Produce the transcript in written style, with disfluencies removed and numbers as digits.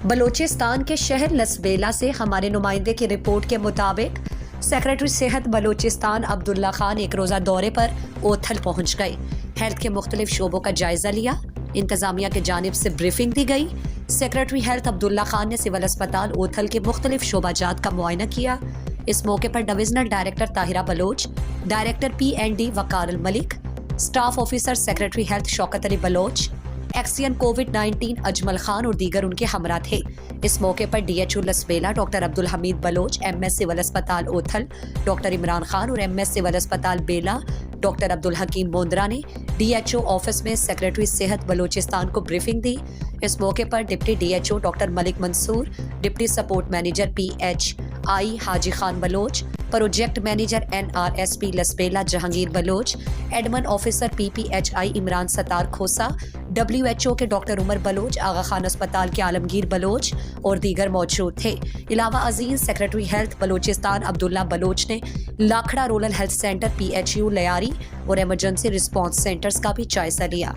بلوچستان کے شہر لسبیلا سے ہمارے نمائندے کی رپورٹ کے مطابق سیکریٹری صحت بلوچستان عبداللہ خان ایک روزہ دورے پر اوتھل پہنچ گئے۔ ہیلتھ کے مختلف شعبوں کا جائزہ لیا، انتظامیہ کی جانب سے بریفنگ دی گئی۔ سیکریٹری ہیلتھ عبداللہ خان نے سول اسپتال اوتھل کے مختلف شعبہ جات کا معائنہ کیا۔ اس موقع پر divisional director Tahira Baloch, director PND Waqar ul Mulk, staff officer secretary health Shaukat Ali Baloch, XEN کووڈ-19 اجمل خان اور دیگر ان کے ہمراہ تھے۔ اس موقع پر DHO Lasbela doctor Abdul Hamid Baloch, MS civil اسپتال اوتھل ڈاکٹر عمران خان اور MS سول اسپتال بیلا ڈاکٹر عبدالحکیم موندرا نے DHO آفس میں سیکریٹری صحت بلوچستان کو بریفنگ دی۔ اس موقع پر deputy DHO doctor Malik Mansoor, deputy support manager PHI Haji Khan Baloch, project manager NRSP Lasbela Jahangir Baloch, admin officer PPHI Imran Sattar Khosa, WHO کے ڈاکٹر عمر بلوچ، آغا خان اسپتال کے عالمگیر بلوچ اور دیگر موجود تھے۔ علاوہ ازیں سیکریٹری ہیلتھ بلوچستان عبداللہ بلوچ نے Lakhra rural health centre PHU Lyari اور ایمرجنسی رسپانس سینٹرز کا بھی جائزہ لیا۔